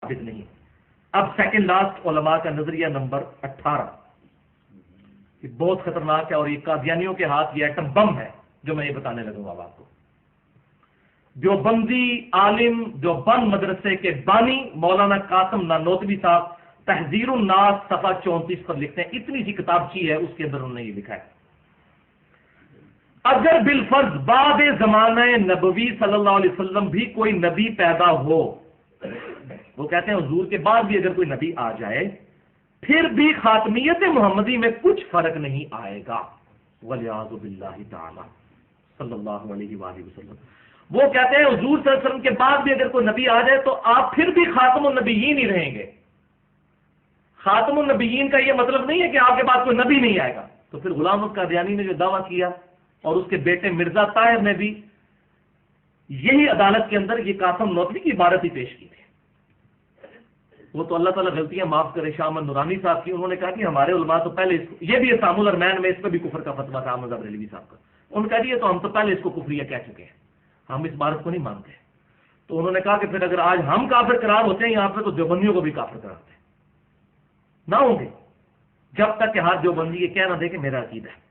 ثابت نہیں۔ اب سیکنڈ لاسٹ علماء کا نظریہ نمبر 18، یہ بہت خطرناک ہے اور یہ قادیانیوں کے ہاتھ یہ ایٹم بم ہے جو میں یہ بتانے لگوں گا آپ کو۔ دیوبندی عالم دیوبند مدرسے کے بانی مولانا قاسم نانوتوی صاحب تحذیر الناس صفحہ 34 پر لکھتے ہیں، اتنی سی کتابچی ہے، اس کے اندر انہوں نے یہ لکھا ہے، اگر بالفرض بعد زمانہ نبوی صلی اللہ علیہ وسلم بھی کوئی نبی پیدا ہو، وہ کہتے ہیں حضور کے بعد بھی اگر کوئی نبی آ جائے پھر بھی خاتمیت محمدی میں کچھ فرق نہیں آئے گا، ولیعوذ باللہ تعالی صلی اللہ علیہ وآلہ وسلم۔ وہ کہتے ہیں حضور صلی اللہ علیہ وسلم کے بعد بھی اگر کوئی نبی آ جائے تو آپ پھر بھی خاتم النبیین ہی رہیں گے۔ خاتم النبیین کا یہ مطلب نہیں ہے کہ آپ کے پاس کوئی نبی نہیں آئے گا۔ تو پھر غلام احمد قادیانی نے جو دعویٰ کیا اور اس کے بیٹے مرزا طاہر نے بھی یہی عدالت کے اندر یہ قاسم نانوتوی کی عبارت ہی پیش کی تھی۔ وہ تو اللہ تعالیٰ غلطیاں معاف کرے، شاہ احمد نورانی صاحب کی، انہوں نے کہا کہ ہمارے علماء تو پہلے یہ بھی اسام الارمین میں اس پہ بھی کفر کا فتویٰ تھا احمد بریلوی صاحب کا، ان کا یہ تو ہم تو پہلے اس کو کفریہ کہہ چکے ہیں، ہم اس عبارت کو نہیں مانتے۔ تو انہوں نے کہا کہ پھر اگر آج ہم کافر قرار ہوتے ہیں یہاں پہ تو دیوبندیوں کو بھی کافر قرار دیں نہ ہوں گے، جب تک کہ ہر دیوبندی یہ کہہ نہ دے کہ میرا عقیدہ ہے۔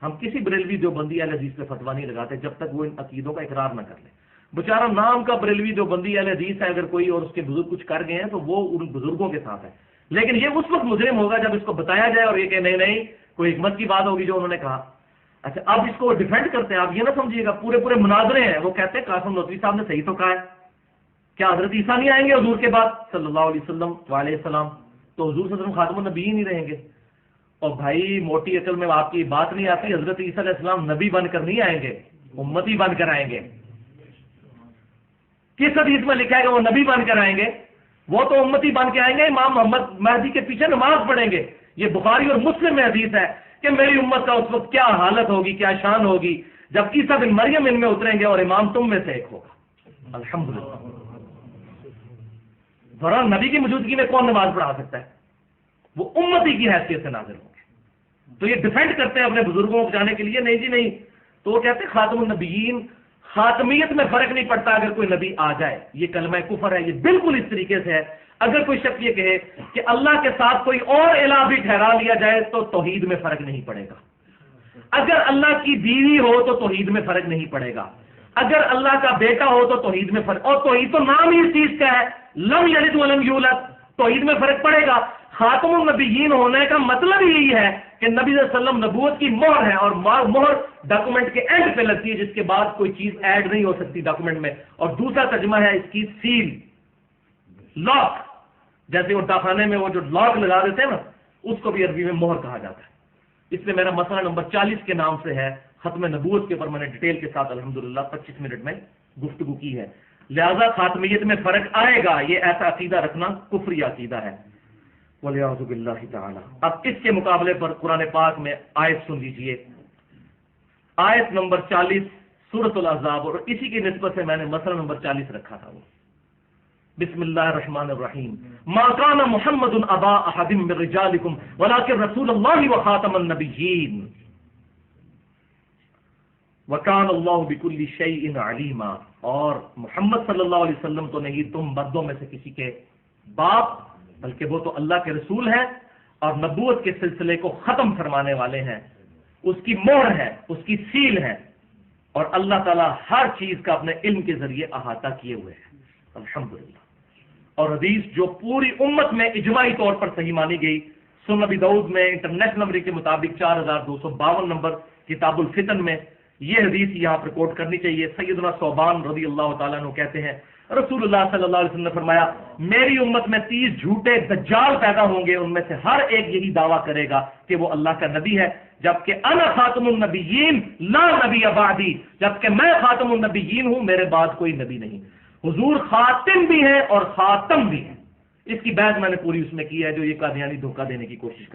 ہم کسی بریلوی دیوبندی اہل حدیث پہ فتویٰ نہیں لگاتے جب تک وہ ان عقیدوں کا اقرار نہ کر لے۔ بیچارہ نام کا بریلوی دیوبندی اہل حدیث ہے، اگر کوئی اور اس کے بزرگ کچھ کر گئے ہیں تو وہ ان بزرگوں کے ساتھ ہے، لیکن یہ اس وقت مجرم ہوگا جب اس کو بتایا جائے اور یہ کہ نہیں نہیں کوئی حکمت کی بات ہوگی جو انہوں نے کہا۔ اچھا اب اس کو ڈیفینڈ کرتے ہیں، آپ یہ نہ سمجھیے گا پورے مناظرے ہیں، وہ کہتے ہیں قاسم نانوتوی صاحب نے صحیح تو کہا ہے، کیا حضرت عیسیٰ نہیں آئیں گے حضور کے بعد صلی اللہ علیہ وسلم علیہ السلام، تو حضور صلی اللہ علیہ وسلم خاتم النبیین نہیں رہیں گے؟ اور بھائی موٹی عقل میں آپ کی بات نہیں آتی، حضرت عیسیٰ علیہ السلام نبی بن کر نہیں آئیں گے، امتی بن کر آئیں گے۔ کس حدیث میں لکھا ہے کہ وہ نبی بن کر آئیں گے؟ وہ تو امتی بن کے آئیں گے، امام محمد مہدی کے پیچھے نماز پڑھیں گے۔ یہ بخاری اور مسلم میں حدیث ہے کہ میری امت کا اس وقت کیا حالت ہوگی، کیا شان ہوگی جب عیسیٰ بن مریم ان میں اتریں گے اور امام تم میں سے ایک ہوگا۔ الحمدللہ، ذرا نبی کی موجودگی میں کون نماز پڑھا سکتا ہے؟ وہ امتی کی حیثیت سے نازل ہوں گے۔ تو یہ ڈیفینڈ کرتے ہیں اپنے بزرگوں کو جانے کے لیے، نہیں جی نہیں، تو وہ کہتے ہیں خاتم النبیین، خاتمیت میں فرق نہیں پڑتا اگر کوئی نبی آ جائے، یہ کلمہ کفر ہے۔ یہ بالکل اس طریقے سے ہے، اگر کوئی شخص یہ کہے کہ اللہ کے ساتھ کوئی اور الہ بھی ٹھہرا لیا جائے تو توحید میں فرق نہیں پڑے گا، اگر اللہ کی بیوی ہو تو توحید میں فرق نہیں پڑے گا، اگر اللہ کا بیٹا ہو تو توحید میں فرق، اور توحید تو نام ہی اس چیز کا ہے، لم یلد ولم یولد، توحید میں فرق پڑے گا۔ خاتم النبیین ہونے کا مطلب یہی ہے کہ نبی صلی اللہ علیہ وسلم نبوت کی مہر ہے، اور مہر ڈاکومنٹ کے اینڈ پہ لگتی ہے جس کے بعد کوئی چیز ایڈ نہیں ہو سکتی ڈاکومنٹ میں، اور دوسرا ترجمہ ہے اس کی سیل، لاک، جیسے وہ ڈاکخانے میں وہ جو لاک لگا دیتے ہیں نا، اس کو بھی عربی میں مہر کہا جاتا ہے۔ اس میں میرا مسئلہ نمبر 40 کے نام سے ہے، ختم نبوت کے اوپر میں نے ڈیٹیل کے ساتھ الحمدللہ 25 منٹ میں گفتگو کی ہے۔ لہذا خاتمیت میں فرق آئے گا، یہ ایسا عقیدہ رکھنا کفری عقیدہ ہے، وَلِيَعُوذُ بِاللَّهِ تَعَالَى۔ اب اس کے مقابلے پر قرآن پاک میں آیت سن لیجئے، آیت نمبر 40 سورۃ الاحزاب، اور اسی کی نسبت سے میں نے مسئلہ نمبر 40 رکھا تھا۔ وہ بسم اللہ الرحمن الرحیم، ما کان محمد ابا احد من رجالکم ولکن رسول اللہ وخاتم النبیین وکان اللہ بکل شیء علیما، اور محمد صلی اللہ علیہ وسلم تو نہیں تم مردوں میں سے کسی کے باپ، بلکہ وہ تو اللہ کے رسول ہیں اور نبوت کے سلسلے کو ختم فرمانے والے ہیں، اس کی مہر ہے، اس کی سیل ہے، اور اللہ تعالیٰ ہر چیز کا اپنے علم کے ذریعے احاطہ کیے ہوئے ہیں، الحمدللہ۔ اور حدیث جو پوری امت میں اجماعی طور پر صحیح مانی گئی، سنن ابی داؤد میں انٹرنیشنل نمبر کے مطابق 4252 نمبر کتاب الفتن میں یہ حدیث یہاں پر کوٹ کرنی چاہیے۔ سیدنا ثوبان رضی اللہ تعالیٰ عنہ کہتے ہیں رسول اللہ صلی اللہ علیہ وسلم نے فرمایا میری امت میں 30 جھوٹے دجال پیدا ہوں گے، ان میں سے ہر ایک یہی دعویٰ کرے گا کہ وہ اللہ کا نبی ہے، جبکہ انا خاتم النبیین لا نبی بعدی، جبکہ میں خاتم النبیین ہوں، میرے بعد کوئی نبی نہیں۔ حضور خاتم بھی ہیں اور خاتم بھی ہیں۔ اس کی بحث میں نے پوری اس میں کی ہے جو یہ قادیانی دھوکہ دینے کی کوشش